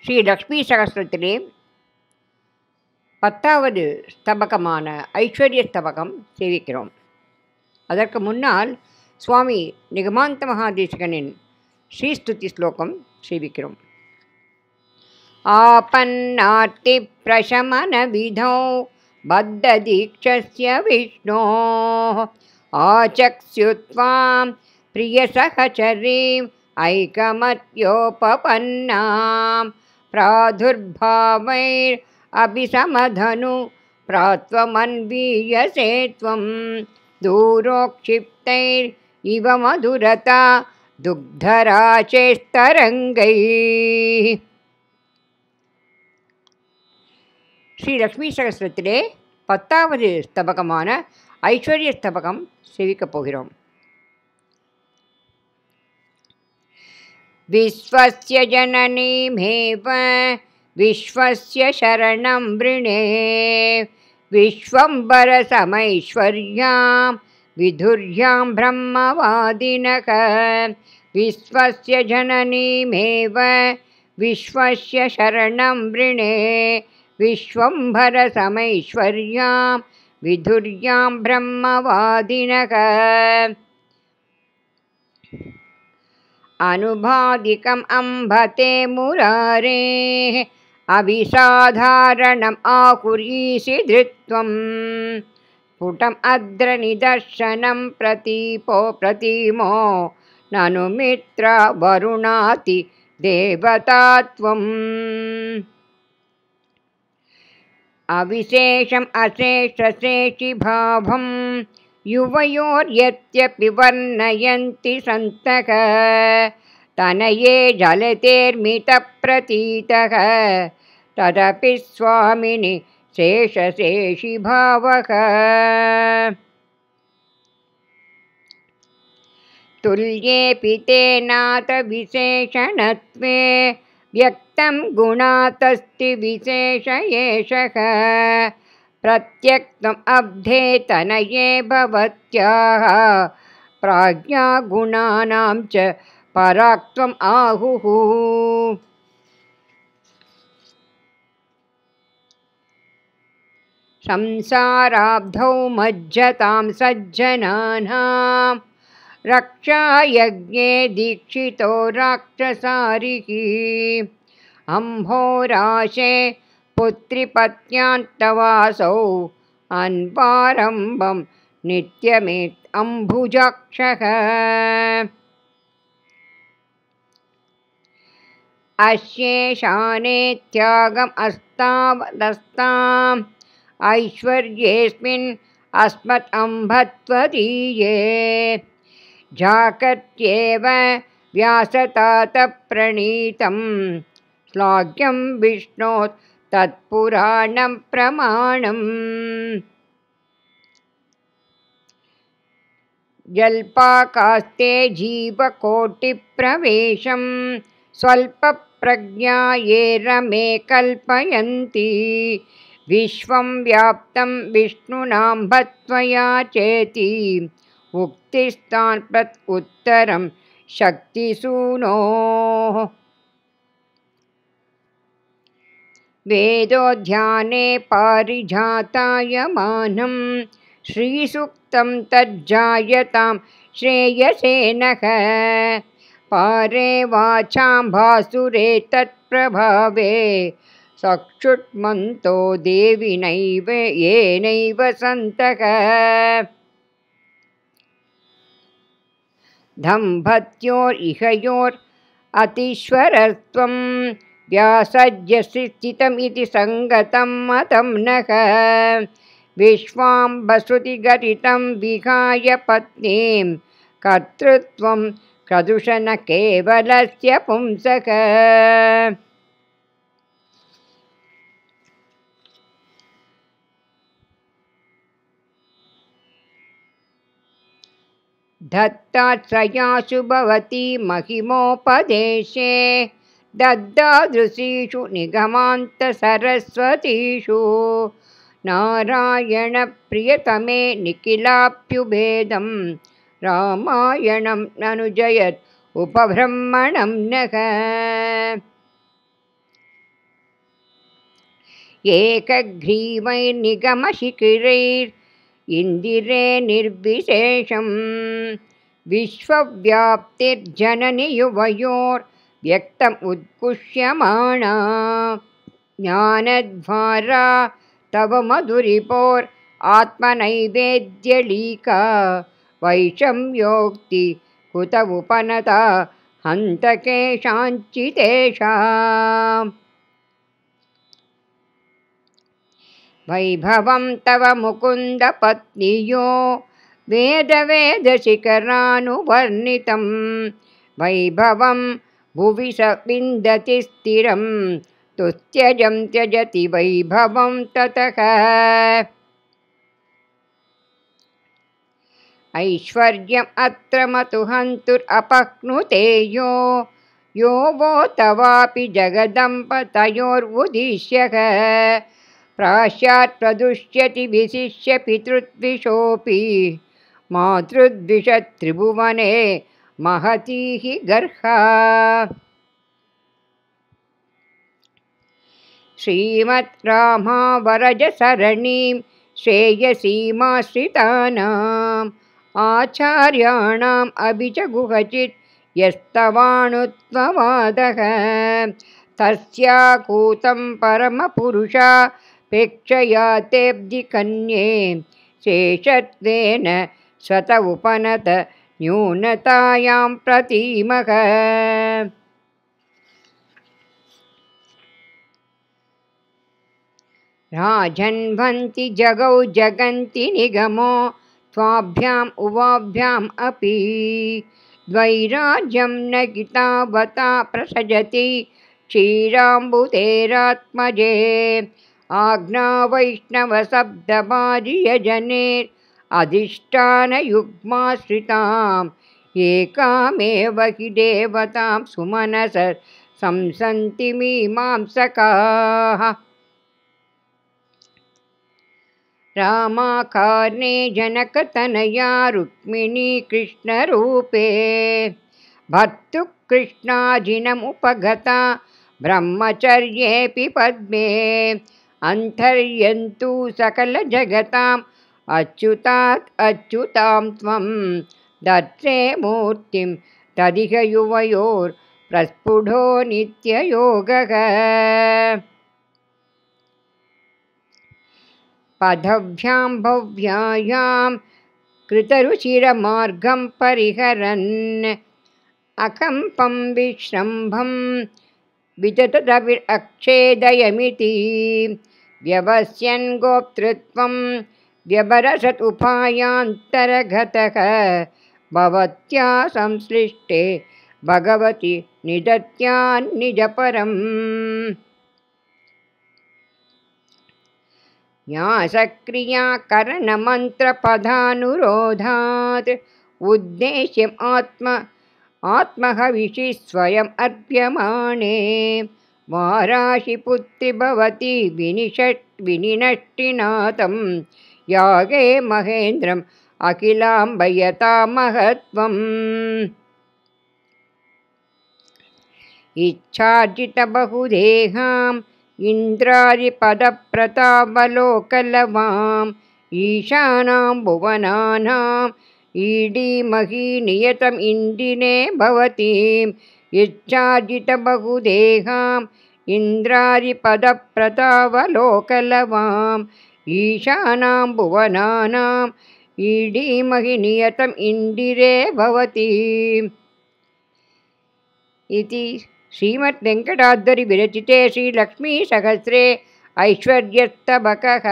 ஸ்ரீ லக்ஷ்மி சகஸ்ரத்திலே 10வது ஸ்தபகமான ஐஸ்வர்ய ஸ்தபகம் சேவிக்கிறோம். அதற்கு முன்னால் சுவாமி நிகமாந்த மகாதேசிகனின் ஸ்ரீஸ்துதி ஸ்லோகம் சேவிக்கிறோம். ஆபன்னார்த்தி பிரசமன விதோ பத்த தீக்ஷஸ்ய விஷ்ணோ ஆச்சக்ஸ்யுத்வாம் பிரிய சகச்சரீம் ஐகமத்யோபபன்னாம் பிராதுர்பாவைர் அபிசமதனு பிராத்வமன்வீயசே த்வம் தூரோக்ஷிப்தைர் இவ மதுரதா துக்தராச்சேஸ்தரங்கை. ஸ்ரீ லக்ஷ்மி சகஸ்ரத்திலே 10வது ஸ்தபகமான ஐஸ்வர்ய ஸ்தபகம் சேவிக்கப் போகிறோம். விஸ்வஸ்ய ஜனனீமேவ விஸ்வஸ்ய சரணம் விருணே விஸ்வம்பர சமைஸ்வர்யாம் விதுர்யாம் பிரம்மவாதினக. விஸ்வஸ்ய ஜனனீமேவ விஸ்வஸ்ய சரணம் விருணே விஸ்வம்பர சமைஸ்வர்யாம் விதுர்யாம் பிரம்மவாதினக. அனுபாதிகம் அம்பதே முராரேः அவிசாதாரணம் ஆகுரீசி திருத்வம் ஸ்புடம் அத்ர நிதர்சனம் பிரதீமோ நனு மித்ரா வருணாதி தேவதாத்வம். அவிசேஷம் அசேஷசேஷி பாவம் யுவயோர்யத்யபி வர்ணயந்தி சந்தக தனயே ஜலதேர்மிதப்ரதீதக ததபி ஸ்வாமினி சேஷசேஷி பாவக. துல்யேபி தேநாத விசேஷணத்வே व्यक्तं गुणातस्ति विशेष एषः प्रत्यक्तम् अब्धे तनये भवत्याः प्राज्ञा गुणानां च पराक्त्वम् आहुः. संसाराब्धौ मज्जतां सज्जनानां रक्षायज्ञे दीक्षितो राक्षसारिः अम्भोराशे पुत्रिपत्न्यान्तवासौ अन्वारम्भं नित्यमेत् अम्भुजाक्षः. अस्येषाने त्यागम् अस्तावदस्ताम् ऐश्वर्येऽस्मिन् अस्मत् अम्भत्वदीये जाकत्येव व्यासतातप्रणीतं श्लाघ्यं विष्णोः तत्पुराणं प्रमाणम्. जल्पाकास्ते जीवकोटिप्रवेशं स्वल्पप्रज्ञा ये रमे कल्पयन्ति विश्वं व्याप्तं विष्णुनाम्भत्वया चेति उक्तिस्तान् प्रत् उत्तरं शक्तिसूनोः. वेदोध्याने पारिजातायमानं श्रीसूक्तं तज्जायतां श्रेयसे नः पारे वाचां भासुरे तत्प्रभावे चक्षुष्मन्तो देविनैव येनैव सन्तः. दम्भत्योरिहयोर् अतीश्वरत्वं व्यासज्यसि स्थितमिति सङ्गतं मतं नः विश्वाम्बश्रुतिगरितं विहाय पत्नीं कर्तृत्वं क्रदुषन केवलस्य पुंसः. दत्ताश्रयासु भवति महिमोपदेशे दद्दादृशीषु निगमान्तसरस्वतीषु नारायणप्रियतमे निखिलाप्युभेदं रामायणं ननु जयत् उपब्रह्मणं नः. एकग्रीवैर्निगमशिखिरैर्इन्दिरे निर्विशेषं विश्वव्याप्तिर्जननि युवयोर्व्यक्तम् उद्कुष्यमाणा ज्ञानध्वारा तव मधुरिपोर् आत्मनैवेद्यलीका वैषम्योक्ति कुत उपनता हन्तकेषाञ्चितेषाम् वैभवं तव मुकुन्दपत्न्यो वेदवेदशिखरानुवर्णितं वैभवं भुवि स विन्दति स्थिरं तुस्त्यजं त्यजति वैभवं ततः ऐश्वर्यम् अत्र मतुहन्तुरपक्नुते यो वो तवापि जगदम्बतयोर्उदिश्यः प्राश्चात् प्रदुष्यति विशिष्य पितृद्विषोऽपि मातृद्विषत्रिभुवने महती हि गर्हा श्रीमद्रामावरजसरणीं श्रेयसीमाश्रितानाम् आचार्याणाम् अभिजगुहचित् यस्तवाणुत्ववादः तस्याकूतं परमपुरुषापेक्षया तेऽब्धिकन्ये शेषत्वेन स्वत उपनत न्यूनतायां प्रतीमः राजन्वन्ति जगौ जगन्ति निगमो त्वाभ्याम् उवाभ्याम् अपि द्वैराज्यं न गितावता प्रसजति क्षीराम्बुतेरात्मजे आज्ञावैष्णवसब्दभार्यजनेरधिष्ठानयुग्माश्रिताम् एकामेव हि देवतां सुमनस संसन्ति मीमांसकाः रामाकार्णे जनकतनया रुक्मिणी कृष्णरूपे भर्तुः कृष्णाजिनमुपगता ब्रह्मचर्येऽपि पद्मे अन्तर्यन्तु सकलजगताम् अच्युतात् अच्युतां त्वं दत्रे मूर्तिं तदिह युवयोर्प्रस्फुटो नित्ययोगः पदभ्यां भव्यायां कृतरुचिरमार्गं परिहरन् अकम्पं विश्रम्भं विततदक्षेदयमिति व्यवस्यन् गोप्तृत्वं व्यवरसत् उपायान्तरगतः भवत्या संश्लिष्टे भगवति निदत्यान्निजपरम् न्यासक्रियाकरणमन्त्रपदानुरोधात् उद्देश्यम् आत्महविषि स्वयम् अर्प्यमाणे वाराशिपुत्रि भवति विनिनष्टिनाथं यागे महेन्द्रम् अखिलाम्बयतामहत्वम् इच्छार्जितबहुदेहाम् इन्द्रादिपदप्रतापलोकलवाम् ईशानां भुवनानाम् ईडीमहि नियतम् इन्दिने भवतीम् इच्छार्जितबहुदेहाम् इन्द्रादिपदप्रतापलोकलवाम् ईशानां भुवनानाम् ईडीमहि नियतम् इन्दिरे भवतीम् इति श्रीमद्वेङ्कटाद्रि विरचिते श्रीलक्ष्मीसहस्रे ऐश्वर्यस्तबकः।